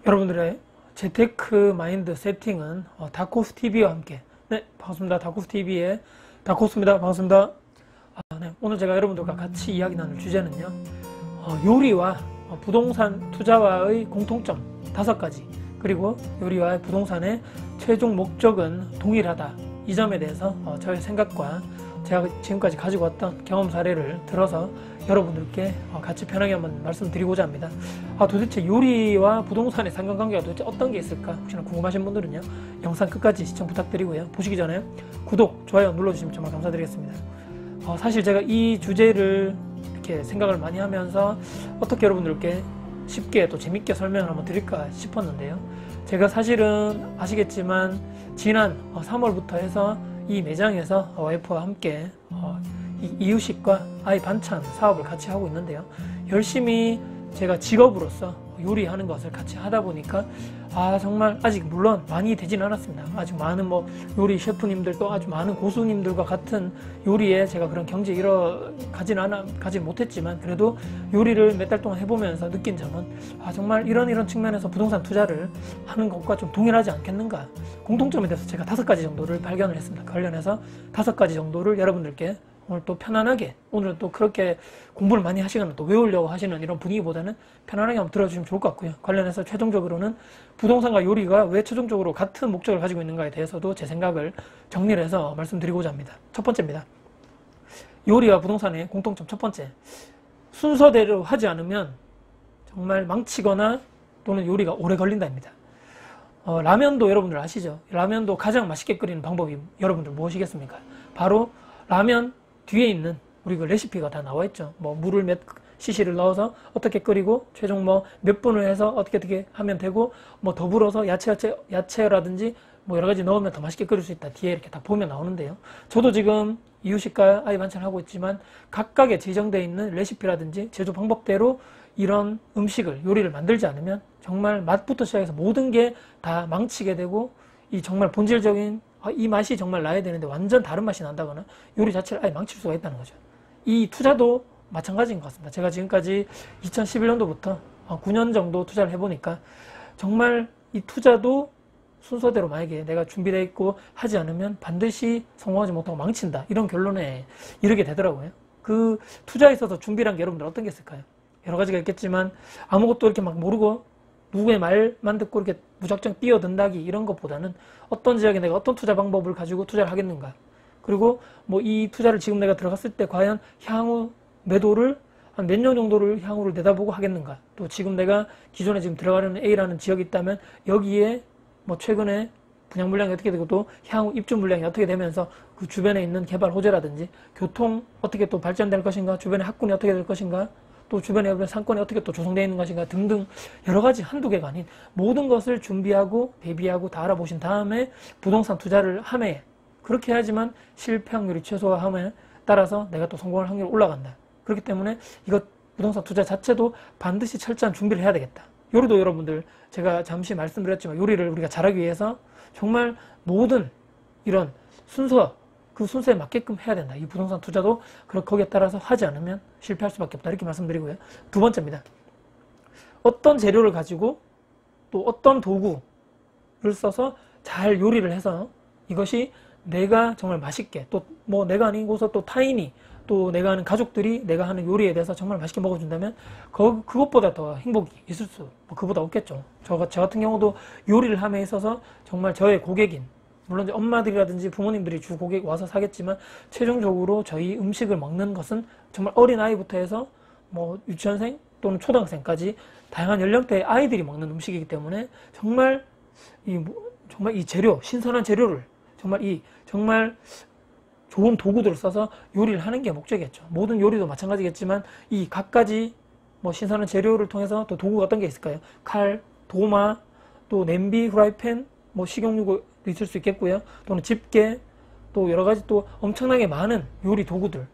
여러분들의 재테크 마인드 세팅은 다코스TV와 함께. 네, 반갑습니다. 다코스TV의 다코스입니다. 반갑습니다. 네, 오늘 제가 여러분들과 같이 이야기 나눌 주제는요, 요리와 부동산 투자와의 공통점 5가지, 그리고 요리와 부동산의 최종 목적은 동일하다, 이 점에 대해서 저의 생각과 제가 지금까지 가지고 왔던 경험 사례를 들어서 여러분들께 같이 편하게 한번 말씀드리고자 합니다. 도대체 요리와 부동산의 상관관계가 도대체 어떤 게 있을까 혹시나 궁금하신 분들은요, 영상 끝까지 시청 부탁드리고요, 보시기 전에 구독, 좋아요 눌러주시면 정말 감사드리겠습니다. 사실 제가 이 주제를 이렇게 생각을 많이 하면서 어떻게 여러분들께 쉽게 또 재밌게 설명을 한번 드릴까 싶었는데요, 제가 사실은 아시겠지만 지난 3월부터 해서 이 매장에서 와이프와 함께 이유식과 아이 반찬 사업을 같이 하고 있는데요, 열심히 제가 직업으로서 요리하는 것을 같이 하다 보니까 정말 아직 물론 많이 되진 않았습니다. 아직 많은 요리 셰프님들도 아주 많은 고수님들과 같은 요리에 제가 그런 경지에 가지 못했지만, 그래도 요리를 몇 달 동안 해보면서 느낀 점은 정말 이런 측면에서 부동산 투자를 하는 것과 좀 동일하지 않겠는가, 공통점에 대해서 제가 5가지 정도를 발견을 했습니다. 관련해서 5가지 정도를 여러분들께 오늘 또 편안하게, 오늘은 또 그렇게 공부를 많이 하시거나 또 외우려고 하시는 이런 분위기보다는 편안하게 한번 들어주시면 좋을 것 같고요. 관련해서 최종적으로는 부동산과 요리가 왜 최종적으로 같은 목적을 가지고 있는가에 대해서도 제 생각을 정리를 해서 말씀드리고자 합니다. 첫 번째입니다. 요리와 부동산의 공통점 첫 번째, 순서대로 하지 않으면 정말 망치거나 또는 요리가 오래 걸린다입니다. 라면도 여러분들 아시죠? 라면도 가장 맛있게 끓이는 방법이 여러분들 무엇이겠습니까? 바로 라면 뒤에 있는 우리 그 레시피가 다 나와 있죠. 물을 몇 cc를 넣어서 어떻게 끓이고 최종 몇 분을 해서 어떻게 하면 되고, 더불어서 야채라든지 여러 가지 넣으면 더 맛있게 끓일 수 있다, 뒤에 이렇게 다 보면 나오는데요. 저도 지금 이유식과 아이 반찬 하고 있지만 각각의 제정되어 있는 레시피라든지 제조 방법대로 이런 요리를 만들지 않으면 정말 맛부터 시작해서 모든 게 다 망치게 되고, 이 정말 본질적인 이 맛이 정말 나야 되는데 완전 다른 맛이 난다거나 요리 자체를 아예 망칠 수가 있다는 거죠. 이 투자도 마찬가지인 것 같습니다. 제가 지금까지 2011년도부터 9년 정도 투자를 해보니까 정말 이 투자도 순서대로 만약에 내가 준비되어 있고 하지 않으면 반드시 성공하지 못하고 망친다, 이런 결론에 이르게 되더라고요. 그 투자에 있어서 준비란 게 여러분들 어떤 게 있을까요? 여러 가지가 있겠지만 아무것도 이렇게 막 모르고 누구의 말만 듣고 이렇게 무작정 뛰어든다기, 이런 것보다는 어떤 지역에 내가 어떤 투자 방법을 가지고 투자를 하겠는가, 그리고 이 투자를 지금 내가 들어갔을 때 과연 향후 매도를 한 몇 년 정도를 향후를 내다보고 하겠는가, 또 지금 내가 기존에 지금 들어가려는 A라는 지역이 있다면 여기에 최근에 분양 물량이 어떻게 되고 또 향후 입주 물량이 어떻게 되면서 그 주변에 있는 개발 호재라든지 교통 어떻게 또 발전될 것인가, 주변의 학군이 어떻게 될 것인가, 또 주변에 상권이 어떻게 또 조성되어 있는 것인가 등등 여러 가지 한두 개가 아닌 모든 것을 준비하고 대비하고 다 알아보신 다음에 부동산 투자를 하매, 그렇게 해야지만 실패 확률이 최소화함에 따라서 내가 또 성공할 확률이 올라간다. 그렇기 때문에 이거 부동산 투자 자체도 반드시 철저한 준비를 해야 되겠다. 요리도 여러분들 제가 잠시 말씀드렸지만 요리를 우리가 잘하기 위해서 정말 모든 이런 그 순서에 맞게끔 해야 된다. 이 부동산 투자도 거기에 따라서 하지 않으면 실패할 수밖에 없다, 이렇게 말씀드리고요. 두 번째입니다. 어떤 재료를 가지고 또 어떤 도구를 써서 잘 요리를 해서 이것이 내가 정말 맛있게, 또 내가 아니고서 또 타인이, 또 내가 아는 가족들이 내가 하는 요리에 대해서 정말 맛있게 먹어준다면 그것보다 더 행복이 있을 그보다 없겠죠. 저 같은 경우도 요리를 함에 있어서 정말 저의 고객인, 물론 엄마들이라든지 부모님들이 주 고객 와서 사겠지만 최종적으로 저희 음식을 먹는 것은 정말 어린아이부터 해서 유치원생 또는 초등학생까지 다양한 연령대의 아이들이 먹는 음식이기 때문에 정말 이 재료, 신선한 재료를 정말 좋은 도구들을 써서 요리를 하는 게 목적이겠죠. 모든 요리도 마찬가지겠지만 이 각가지 신선한 재료를 통해서 또 도구가 어떤 게 있을까요? 칼, 도마, 또 냄비, 후라이팬, 식용유도 있을 수 있겠고요. 또는 집게, 또 여러 가지 또 엄청나게 많은 요리 도구들,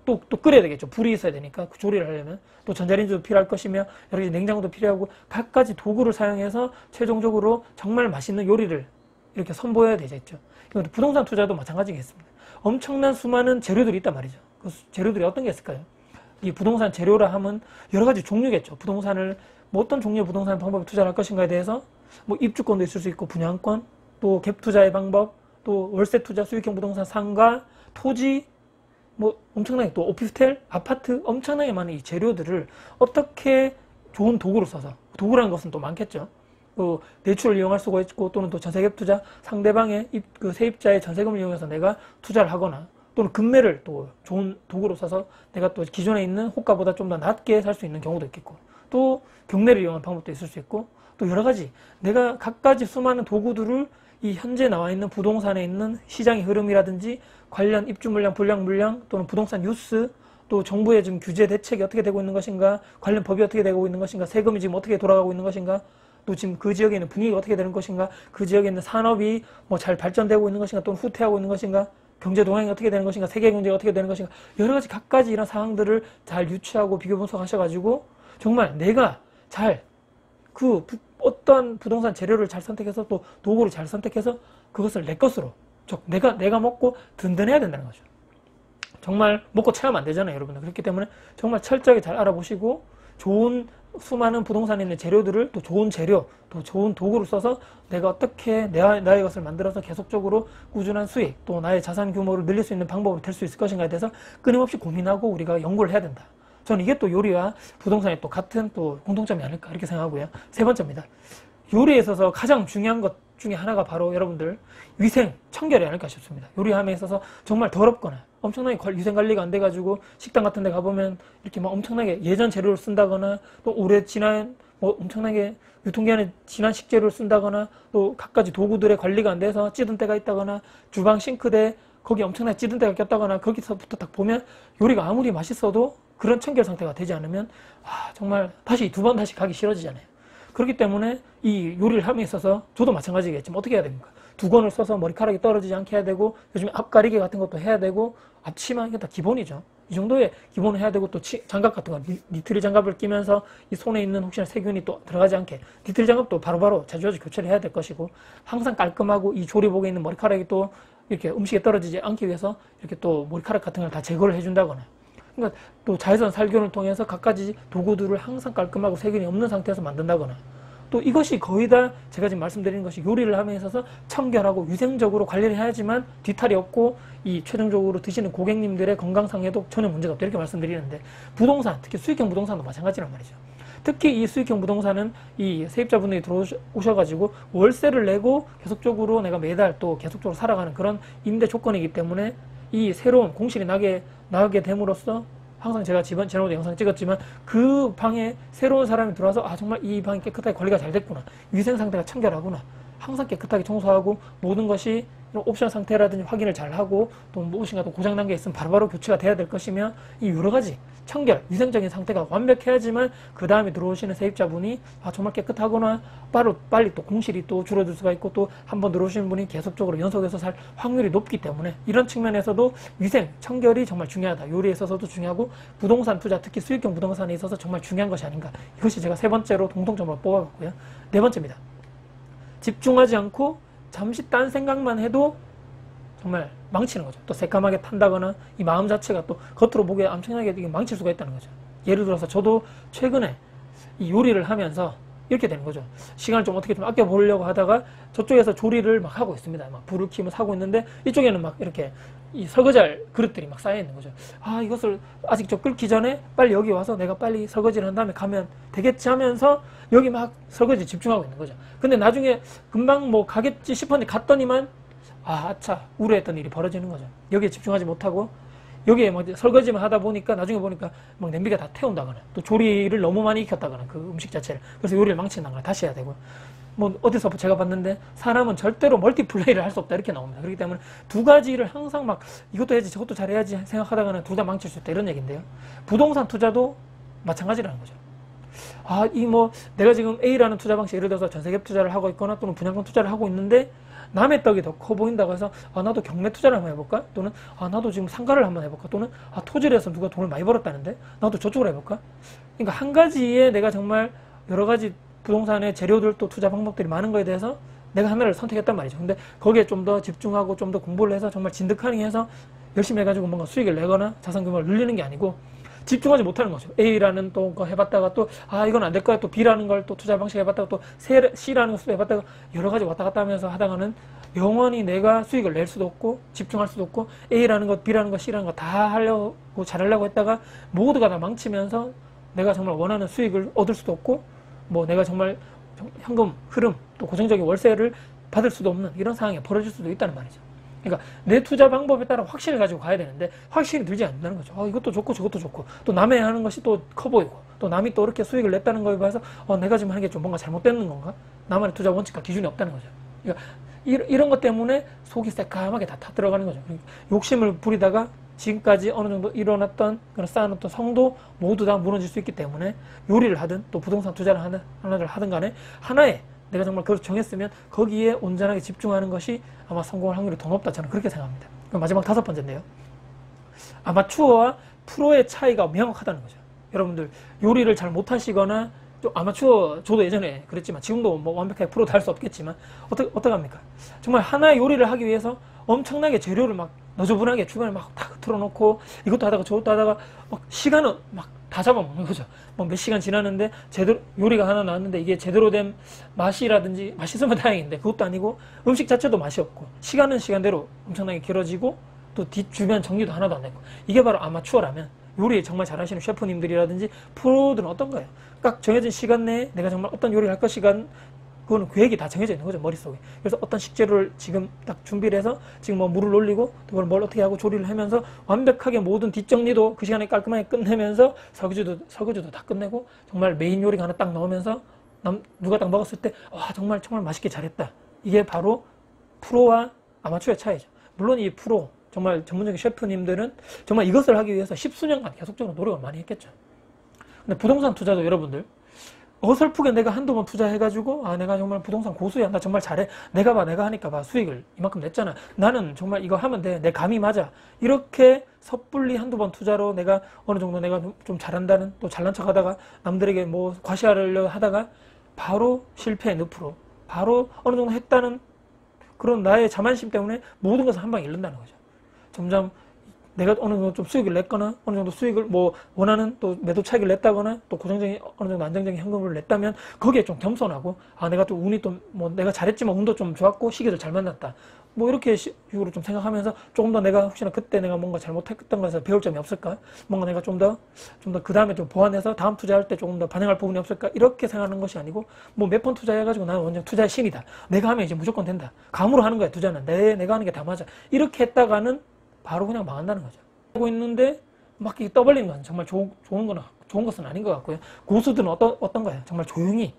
또 끓여야 되겠죠. 불이 있어야 되니까 그 조리를 하려면 또 전자레인지도 필요할 것이며 여러 가지 냉장고도 필요하고 각가지 도구를 사용해서 최종적으로 정말 맛있는 요리를 이렇게 선보여야 되겠죠. 부동산 투자도 마찬가지겠습니다. 엄청난 수많은 재료들이 있단 말이죠. 그 재료들이 어떤 게 있을까요? 이 부동산 재료라 하면 여러 가지 종류겠죠. 부동산을 뭐 어떤 종류의 부동산 방법에 투자를 할 것인가에 대해서 뭐 입주권도 있을 수 있고 분양권, 또 갭 투자의 방법, 또 월세 투자, 수익형 부동산, 상가, 토지, 뭐 엄청나게 또 오피스텔, 아파트 엄청나게 많은 이 재료들을 어떻게 좋은 도구로 써서, 도구라는 것은 또 많겠죠. 또 대출을 이용할 수가 있고, 또는 또 전세갭 투자, 상대방의 그 세입자의 전세금을 이용해서 내가 투자를 하거나, 또는 금매를 또 좋은 도구로 써서 내가 또 기존에 있는 호가보다 좀 더 낮게 살 수 있는 경우도 있겠고, 또 경매를 이용한 방법도 있을 수 있고, 또 여러 가지 내가 각가지 수많은 도구들을 이 현재 나와 있는 부동산에 있는 시장의 흐름이라든지 관련 입주 물량, 분양 물량, 또는 부동산 뉴스, 또 정부의 지금 규제 대책이 어떻게 되고 있는 것인가, 관련 법이 어떻게 되고 있는 것인가, 세금이 지금 어떻게 돌아가고 있는 것인가, 또 지금 그 지역에 있는 분위기가 어떻게 되는 것인가, 그 지역에 있는 산업이 뭐 잘 발전되고 있는 것인가, 또는 후퇴하고 있는 것인가, 경제 동향이 어떻게 되는 것인가, 세계 경제가 어떻게 되는 것인가, 여러 가지 각가지 이런 사항들을 잘 유추하고 비교 분석하셔가지고 정말 내가 잘 그 어떤 부동산 재료를 잘 선택해서 또 도구를 잘 선택해서 그것을 내 것으로, 즉 내가 먹고 든든해야 된다는 거죠. 정말 먹고 체하면 안 되잖아요, 여러분들. 그렇기 때문에 정말 철저하게 잘 알아보시고 좋은 수많은 부동산에 있는 재료들을 또 좋은 재료, 또 좋은 도구를 써서 내가 어떻게 나의 것을 만들어서 계속적으로 꾸준한 수익, 또 나의 자산 규모를 늘릴 수 있는 방법으로 될 수 있을 것인가에 대해서 끊임없이 고민하고 우리가 연구를 해야 된다. 저는 이게 또 요리와 부동산이 또 같은 또 공통점이 아닐까 이렇게 생각하고요. 세 번째입니다. 요리에 있어서 가장 중요한 것 중에 하나가 바로 여러분들 위생, 청결이 아닐까 싶습니다. 요리함에 있어서 정말 더럽거나 엄청나게 위생 관리가 안 돼가지고 식당 같은 데 가보면 이렇게 막 엄청나게 예전 재료를 쓴다거나 또 오래 지난 뭐 엄청나게 유통기한이 지난 식재료를 쓴다거나 또 갖가지 도구들의 관리가 안 돼서 찌든 때가 있다거나 주방 싱크대 거기 엄청나게 찌든 때가 꼈다거나 거기서부터 딱 보면 요리가 아무리 맛있어도 그런 청결 상태가 되지 않으면 정말 다시 두 번 다시 가기 싫어지잖아요. 그렇기 때문에 이 요리를 함에 있어서 저도 마찬가지겠지만 어떻게 해야 됩니까? 두건을 써서 머리카락이 떨어지지 않게 해야 되고, 요즘에 앞가리개 같은 것도 해야 되고, 앞치마 이게 다 기본이죠. 이 정도의 기본을 해야 되고, 또 장갑 같은 거 니트리 장갑을 끼면서 이 손에 있는 혹시나 세균이 또 들어가지 않게 니트리 장갑도 바로바로 자주 교체를 해야 될 것이고, 항상 깔끔하고 이 조리복에 있는 머리카락이 또 이렇게 음식에 떨어지지 않기 위해서 이렇게 또 머리카락 같은 걸 다 제거를 해준다거나, 그러니까 또 자외선 살균을 통해서 갖가지 도구들을 항상 깔끔하고 세균이 없는 상태에서 만든다거나, 또 이것이 거의 다 제가 지금 말씀드리는 것이 요리를 함에 있어서 청결하고 위생적으로 관리를 해야지만 뒤탈이 없고 이 최종적으로 드시는 고객님들의 건강상에도 전혀 문제가 없다 이렇게 말씀드리는데, 부동산, 특히 수익형 부동산도 마찬가지란 말이죠. 특히 이 수익형 부동산은 이 세입자분들이 들어오셔가지고 월세를 내고 계속적으로 내가 매달 또 계속적으로 살아가는 그런 임대 조건이기 때문에 이 새로운 공실이 나게 됨으로써 항상 제가 지난번에 영상 찍었지만 그 방에 새로운 사람이 들어와서 정말 이 방이 깨끗하게 관리가 잘 됐구나, 위생 상태가 청결하구나, 항상 깨끗하게 청소하고 모든 것이 옵션 상태라든지 확인을 잘 하고 또 무엇인가 또 고장난 게 있으면 바로바로 교체가 돼야 될 것이며, 이 여러 가지 청결, 위생적인 상태가 완벽해야지만 그 다음에 들어오시는 세입자분이 정말 깨끗하구나, 빨리 또 공실이 또 줄어들 수가 있고, 또 한번 들어오시는 분이 계속적으로 연속해서 살 확률이 높기 때문에 이런 측면에서도 위생, 청결이 정말 중요하다. 요리에 있어서도 중요하고 부동산 투자, 특히 수익형 부동산에 있어서 정말 중요한 것이 아닌가. 이것이 제가 세 번째로 공통점으로 뽑아봤고요. 네 번째입니다. 집중하지 않고 잠시 딴 생각만 해도 정말 망치는 거죠. 또 새까맣게 탄다거나 이 마음 자체가 또 겉으로 보기에 엄청나게 망칠 수가 있다는 거죠. 예를 들어서 저도 최근에 이 요리를 하면서 이렇게 되는 거죠. 시간을 좀 어떻게 좀 아껴보려고 하다가 저쪽에서 조리를 막 하고 있습니다. 막 불을 켜면서 하고 있는데 이쪽에는 막 이렇게 이 설거지할 그릇들이 막 쌓여 있는 거죠. 이것을 아직 저 끓기 전에 빨리 여기 와서 내가 빨리 설거지를 한 다음에 가면 되겠지 하면서 여기 막 설거지 집중하고 있는 거죠. 근데 나중에 금방 뭐 가겠지 싶었는데 갔더니만 아차 우려했던 일이 벌어지는 거죠. 여기에 집중하지 못하고 여기에 막 설거지만 하다 보니까 나중에 보니까 막 냄비가 다 태운다거나 또 조리를 너무 많이 익혔다거나 그 음식 자체를, 그래서 요리를 망친다거나 다시 해야 되고, 뭐 어디서 제가 봤는데 사람은 절대로 멀티플레이를 할 수 없다 이렇게 나옵니다. 그렇기 때문에 두 가지를 항상 막 이것도 해야지 저것도 잘해야지 생각하다가는 둘 다 망칠 수 있다 이런 얘기인데요. 부동산 투자도 마찬가지라는 거죠. 내가 지금 A라는 투자 방식, 예를 들어서 전세갭 투자를 하고 있거나 또는 분양권 투자를 하고 있는데 남의 떡이 더 커 보인다고 해서 나도 경매 투자를 한번 해볼까? 또는 나도 지금 상가를 한번 해볼까? 또는 토지를 해서 누가 돈을 많이 벌었다는데 나도 저쪽으로 해볼까? 그러니까 한 가지에 내가 정말 여러 가지 부동산의 재료들 또 투자 방법들이 많은 거에 대해서 내가 하나를 선택했단 말이죠. 근데 거기에 좀 더 집중하고 좀 더 공부를 해서 정말 진득하니 해서 열심히 해가지고 뭔가 수익을 내거나 자산 규모를 늘리는 게 아니고 집중하지 못하는 거죠. A라는 또 거 해봤다가 또 이건 안 될 거야. 또 B라는 걸 또 투자 방식 해봤다가 또 C라는 것도 해봤다가 여러 가지 왔다 갔다 하면서 하다가는 영원히 내가 수익을 낼 수도 없고 집중할 수도 없고 A라는 것, B라는 것, C라는 거 다 하려고 잘하려고 했다가 모두가 다 망치면서 내가 정말 원하는 수익을 얻을 수도 없고 뭐 내가 정말 현금 흐름 또 고정적인 월세를 받을 수도 없는 이런 상황이 벌어질 수도 있다는 말이죠. 그러니까 내 투자 방법에 따라 확신을 가지고 가야 되는데 확신이 들지 않는다는 거죠. 이것도 좋고 저것도 좋고 또 남의 하는 것이 또 커 보이고 또 남이 또 이렇게 수익을 냈다는 거에 비해서 내가 지금 하는 게 좀 뭔가 잘못되는 건가? 나만의 투자 원칙과 기준이 없다는 거죠. 그러니까 이런 것 때문에 속이 새까맣게 다 타들어가는 거죠. 욕심을 부리다가 지금까지 어느 정도 일어났던 그런 쌓아놓던 성도 모두 다 무너질 수 있기 때문에 요리를 하든 또 부동산 투자를 하나를 하든 간에 하나에 내가 정말 그걸 정했으면 거기에 온전하게 집중하는 것이 아마 성공할 확률이 더 높다 저는 그렇게 생각합니다. 그럼 마지막 5번째인데요. 아마추어와 프로의 차이가 명확하다는 거죠. 여러분들 요리를 잘 못하시거나 좀 아마추어 저도 예전에 그랬지만 지금도 뭐 완벽하게 프로도 할 수 없겠지만 어떻게 합니까? 정말 하나의 요리를 하기 위해서 엄청나게 재료를 막 너저분하게 주변에 막 다 틀어놓고 이것도 하다가 저것도 하다가 막 시간은 막 다 잡아먹는 거죠. 뭐 몇 시간 지났는데 제대로 요리가 하나 나왔는데 이게 제대로 된 맛이라든지 맛있으면 다행인데 그것도 아니고 음식 자체도 맛이 없고 시간은 시간대로 엄청나게 길어지고 또 뒷주변 정리도 하나도 안 됐고 이게 바로 아마추어라면 요리 정말 잘하시는 셰프님들이라든지 프로들은 어떤 거예요? 딱 정해진 시간 내에 내가 정말 어떤 요리를 할 것이간 그거는 계획이 다 정해져 있는 거죠, 머릿속에. 그래서 어떤 식재료를 지금 딱 준비를 해서 지금 뭐 물을 올리고 그걸 뭘 어떻게 하고 조리를 하면서 완벽하게 모든 뒷정리도 그 시간에 깔끔하게 끝내면서 설거지도 다 끝내고 정말 메인 요리가 하나 딱 나오면서 누가 딱 먹었을 때 와 정말 맛있게 잘했다. 이게 바로 프로와 아마추어의 차이죠. 물론 이 프로 정말 전문적인 셰프님들은 정말 이것을 하기 위해서 십수년간 계속적으로 노력을 많이 했겠죠. 근데 부동산 투자도 여러분들 어설프게 내가 한두 번 투자해가지고 내가 정말 부동산 고수야 나 정말 잘해 내가 하니까 수익을 이만큼 냈잖아 나는 정말 이거 하면 돼 내 감이 맞아 이렇게 섣불리 한두 번 투자로 내가 어느 정도 내가 좀 잘한다는 또 잘난 척 하다가 남들에게 뭐 과시하려고 하다가 바로 실패의 늪으로 바로 어느 정도 했다는 그런 나의 자만심 때문에 모든 것을 한 방에 잃는다는 거죠. 점점 내가 어느 정도 좀 수익을 냈거나 어느 정도 수익을 뭐 원하는 또 매도 차익을 냈다거나 또 고정적인 어느 정도 안정적인 현금을 냈다면 거기에 좀 겸손하고 내가 또 운이 또 뭐 내가 잘했지만 운도 좀 좋았고 시기도 잘 만났다 뭐 이렇게 식으로 좀 생각하면서 조금 더 내가 혹시나 그때 내가 뭔가 잘못했던 것에서 배울 점이 없을까 뭔가 내가 좀 더 그 다음에 좀 보완해서 다음 투자할 때 조금 더 반영할 부분이 없을까 이렇게 생각하는 것이 아니고 뭐 몇 번 투자해가지고 나는 완전 투자의 신이다 내가 하면 이제 무조건 된다 감으로 하는 거야 투자는 내가 하는 게 다 맞아 이렇게 했다가는 바로 그냥 망한다는 거죠. 하고 있는데 막 떠벌리는 건 정말 좋은 것은 아닌 것 같고요. 고수들은 어떤 거예요? 정말 조용히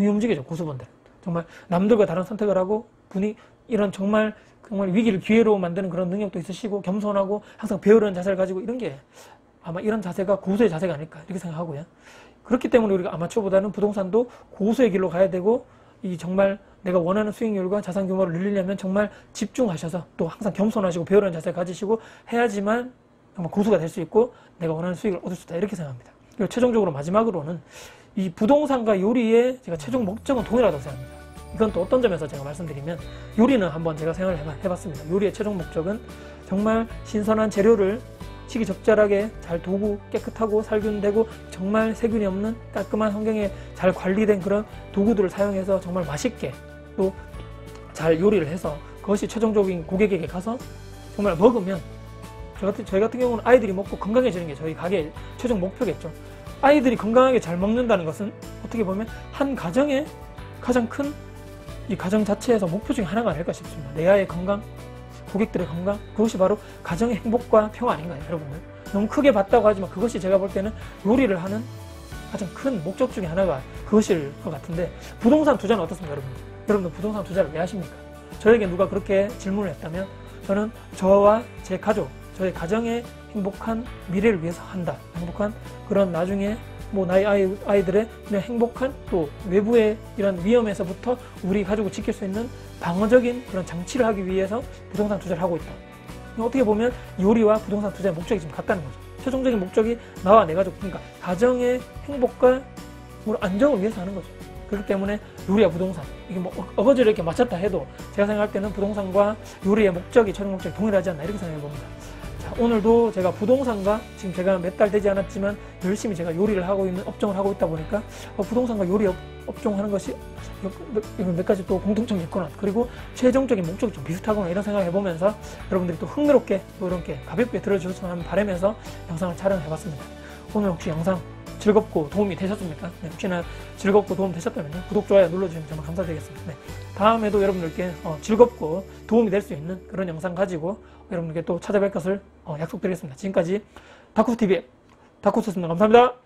움직이죠. 고수분들 정말 남들과 다른 선택을 하고 이런 정말 위기를 기회로 만드는 그런 능력도 있으시고 겸손하고 항상 배우려는 자세를 가지고 이런 게 아마 이런 자세가 고수의 자세가 아닐까 이렇게 생각하고요. 그렇기 때문에 우리가 아마추어보다는 부동산도 고수의 길로 가야 되고 이 정말 내가 원하는 수익률과 자산 규모를 늘리려면 정말 집중하셔서 또 항상 겸손하시고 배우려는 자세를 가지시고 해야지만 정말 고수가 될 수 있고 내가 원하는 수익을 얻을 수 있다 이렇게 생각합니다. 그리고 최종적으로 마지막으로는 이 부동산과 요리의 제가 최종 목적은 동일하다고 생각합니다. 이건 또 어떤 점에서 제가 말씀드리면 요리는 한번 제가 생각을 해봤습니다. 요리의 최종 목적은 정말 신선한 재료를 시기적절하게 잘 도구 깨끗하고 살균되고 정말 세균이 없는 깔끔한 환경에 잘 관리된 그런 도구들을 사용해서 정말 맛있게 또 잘 요리를 해서 그것이 최종적인 고객에게 가서 정말 먹으면 저희 같은 경우는 아이들이 먹고 건강해지는 게 저희 가게의 최종 목표겠죠. 아이들이 건강하게 잘 먹는다는 것은 어떻게 보면 한 가정의 가장 큰 이 가정 자체에서 목표 중에 하나가 아닐까 싶습니다. 내 아이의 건강, 고객들의 건강, 그것이 바로 가정의 행복과 평화 아닌가요, 여러분들? 너무 크게 봤다고 하지만 그것이 제가 볼 때는 요리를 하는 가장 큰 목적 중에 하나가 그것일 것 같은데 부동산 투자는 어떻습니까, 여러분들 부동산 투자를 왜 하십니까? 저에게 누가 그렇게 질문을 했다면 저는 저와 제 가족, 저의 가정의 행복한 미래를 위해서 한다. 행복한 그런 나중에 뭐 나의 아이들의 그냥 행복한 또 외부의 이런 위험에서부터 우리 가족을 지킬 수 있는 방어적인 그런 장치를 하기 위해서 부동산 투자를 하고 있다. 어떻게 보면 요리와 부동산 투자의 목적이 지금 같다는 거죠. 최종적인 목적이 나와 내 가족, 그러니까 가정의 행복과 안정을 위해서 하는 거죠. 그렇기 때문에 요리와 부동산, 이게 뭐 어거지를 이렇게 맞췄다 해도 제가 생각할 때는 부동산과 요리의 목적이 최종 목적이 동일하지 않나 이렇게 생각해 봅니다. 자, 오늘도 제가 부동산과 지금 제가 몇 달 되지 않았지만 열심히 제가 요리를 하고 있는 업종을 하고 있다 보니까 부동산과 요리 업종 하는 것이 몇 가지 또 공통점이 있구나, 그리고 최종적인 목적이 좀 비슷하구나, 이런 생각을 해보면서 여러분들이 또 흥미롭게 또 이렇게 가볍게 들어주셨으면 하는 바람에서 영상을 촬영해봤습니다. 오늘 혹시 영상 즐겁고 도움이 되셨습니까? 네, 혹시나 즐겁고 도움 되셨다면 구독, 좋아요 눌러주시면 정말 감사드리겠습니다. 네, 다음에도 여러분들께 즐겁고 도움이 될 수 있는 그런 영상 가지고 여러분들께 또 찾아뵐 것을 약속드리겠습니다. 지금까지 다쿠스TV의 다쿠스였습니다. 감사합니다.